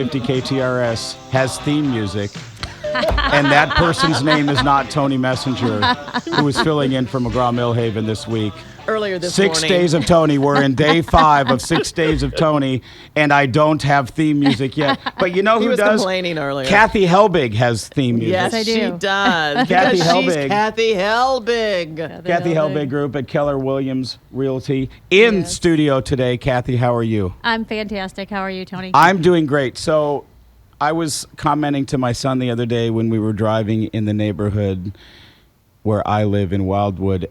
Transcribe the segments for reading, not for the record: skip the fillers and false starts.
50 KTRS has theme music, and that person's name is not Tony Messenger, who was filling in for McGraw Millhaven this week. Earlier this morning. 6 days of Tony. We're in day 5 of 6 days of Tony, and I don't have theme music yet. But you know who does? He was complaining earlier. Kathy Helbig has theme music. Yes, I do. She does. Kathy Helbig. She's Kathy Helbig. Kathy Helbig Group at Keller Williams Realty. In studio today. Kathy, how are you? I'm fantastic. How are you, Tony? I'm doing great. So I was commenting to my son the other day when we were driving in the neighborhood where I live in Wildwood.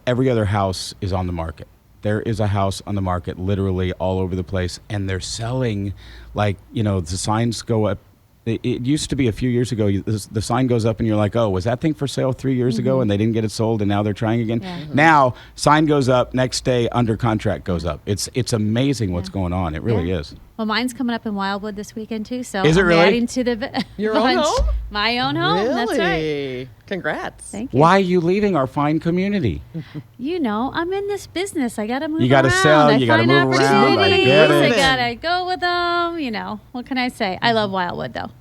Every other house is on the market. There is a house on the market literally all over the place, and they're selling, like, you know, the signs go up. It used to be a few years ago, the sign goes up and you're like, oh, was that thing for sale 3 years ago and they didn't get it sold and now they're trying again? Yeah. Now, sign goes up, next day, under contract goes up. It's amazing what's going on. It really is. Well, mine's coming up in Wildwood this weekend, too. So is it really? I'm adding to the Your own home? My own home. Really? That's right. Congrats. Thank you. Why are you leaving our fine community? You know, I'm in this business. I got to move around. You got to sell. You got to move around. I get it. I got to go with them. You know, what can I say? I love Wildwood, though.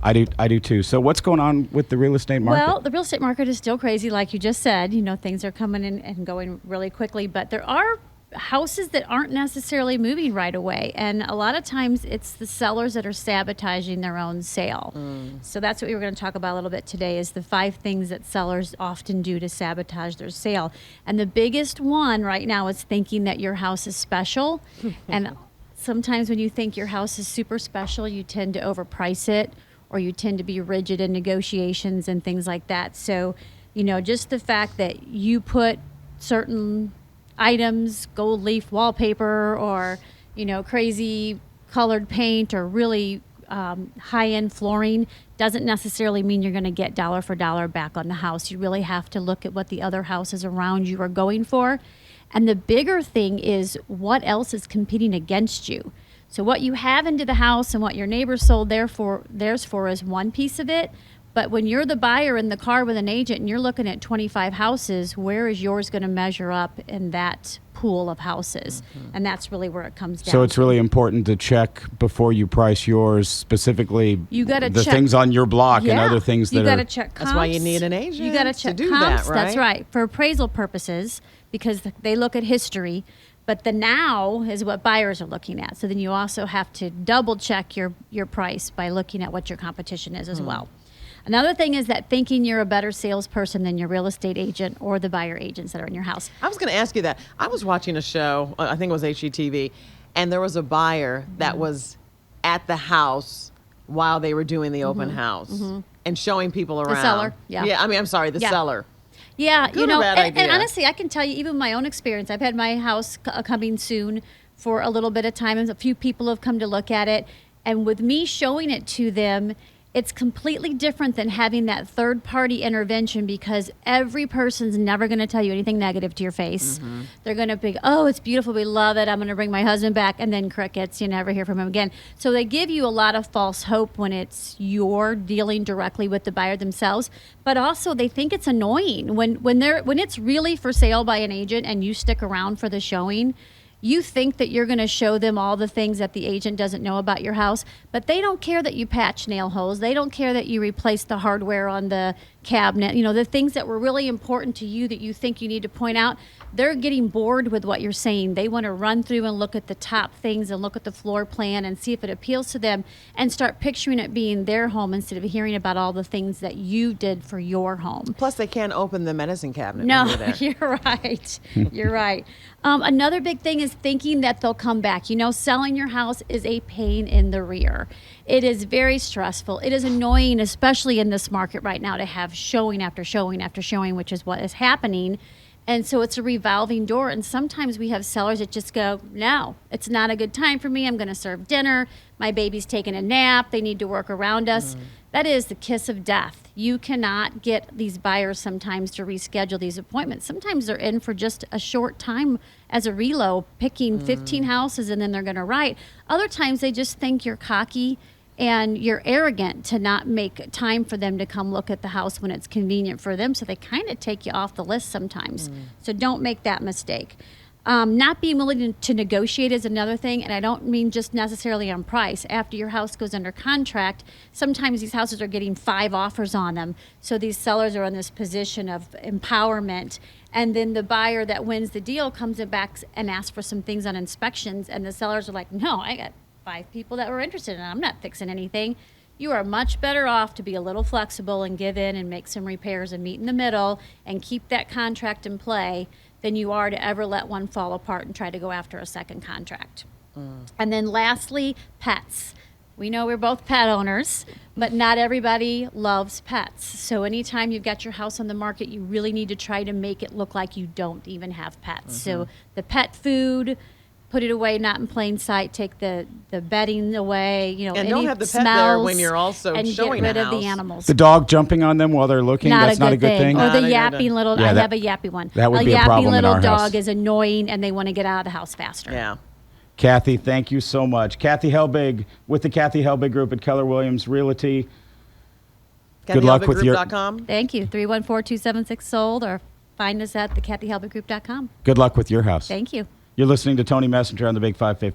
I do too. So what's going on with the real estate market? Well, the real estate market is still crazy, like you just said. You know, things are coming in and going really quickly, but there are houses that aren't necessarily moving right away. And a lot of times it's the sellers that are sabotaging their own sale. So that's what we were going to talk about a little bit today, is the 5 things that sellers often do to sabotage their sale. And the biggest one right now is thinking that your house is special. And sometimes when you think your house is super special, you tend to overprice it, or you tend to be rigid in negotiations and things like that. So, you know, just the fact that you put certain items, gold leaf wallpaper, or, you know, crazy colored paint, or really high-end flooring, doesn't necessarily mean you're going to get dollar for dollar back on the house. You really have to look at what the other houses around you are going for. And the bigger thing is what else is competing against you. So what you have into the house and what your neighbor sold theirs for is one piece of it. But when you're the buyer in the car with an agent and you're looking at 25 houses, where is yours going to measure up in that pool of houses? And that's really where it comes down. So it's really important to check before you price yours, specifically you gotta the check things on your block and other things that you got to are... check comps. That's why you need an agent. You got to check do comps. that, right? That's right. For appraisal purposes, because they look at history. But the now is what buyers are looking at. So then you also have to double check your price by looking at what your competition is as well. Another thing is that thinking you're a better salesperson than your real estate agent or the buyer agents that are in your house. I was going to ask you that. I was watching a show, I think it was HGTV, and there was a buyer that was at the house while they were doing the open house and showing people around. The seller, Yeah, I mean, I'm sorry, the seller. Yeah, Good you know, or bad idea? and honestly, I can tell you, even my own experience, I've had my house coming soon for a little bit of time, and a few people have come to look at it. And with me showing it to them, it's completely different than having that third-party intervention, because every person's never going to tell you anything negative to your face. They're going to be, oh, it's beautiful, we love it, I'm going to bring my husband back, and then crickets, you never hear from him again. So they give you a lot of false hope when it's you're dealing directly with the buyer themselves, but also they think it's annoying when it's really for sale by an agent and you stick around for the showing. You think that you're going to show them all the things that the agent doesn't know about your house, but they don't care that you patch nail holes. They don't care that you replace the hardware on the cabinet. You know, the things that were really important to you that you think you need to point out, they're getting bored with what you're saying. They want to run through and look at the top things and look at the floor plan and see if it appeals to them and start picturing it being their home instead of hearing about all the things that you did for your home. Plus, they can't open the medicine cabinet. No, you're right. You're right. Another big thing is thinking that they'll come back. You know, selling your house is a pain in the rear. It is very stressful. It is annoying, especially in this market right now, to have showing after showing after showing, which is what is happening. And so it's a revolving door. And sometimes we have sellers that just go, no, it's not a good time for me. I'm going to serve dinner. My baby's taking a nap. They need to work around us. That is the kiss of death. You cannot get these buyers sometimes to reschedule these appointments. Sometimes they're in for just a short time as a relo, picking 15 houses, and then they're going to write. Other times they just think you're cocky and you're arrogant to not make time for them to come look at the house when it's convenient for them. So they kind of take you off the list sometimes. So don't make that mistake. Not being willing to negotiate is another thing, and I don't mean just necessarily on price. After your house goes under contract, sometimes these houses are getting 5 offers on them. So these sellers are in this position of empowerment, and then the buyer that wins the deal comes back and asks for some things on inspections, and the sellers are like, no, I got 5 people that were interested, and I'm not fixing anything. You are much better off to be a little flexible and give in and make some repairs and meet in the middle and keep that contract in play than you are to ever let one fall apart and try to go after a second contract. And then lastly, pets. We know we're both pet owners, but not everybody loves pets. So anytime you've got your house on the market, you really need to try to make it look like you don't even have pets. So the pet food, put it away, not in plain sight. Take the bedding away, And any don't have the pet smells, there when you're also and showing get rid a of the house. animals. The dog jumping on them while they're looking, that's not a good thing. Or Not the a good yapping thing. little, Yeah, I that- have a yappy one. that would a be a yapping problem in little our dog house. is annoying and they want to get out of the house faster. Yeah. Kathy, thank you so much. Kathy Helbig with the Kathy Helbig Group at Keller Williams Realty. Good luck with your- KathyHelbigGroup.com. Thank you. 314-276-SOLD or find us at thekathyhelbigroup.com. Good luck with your house. Thank you. You're listening to Tony Messenger on the Big 550.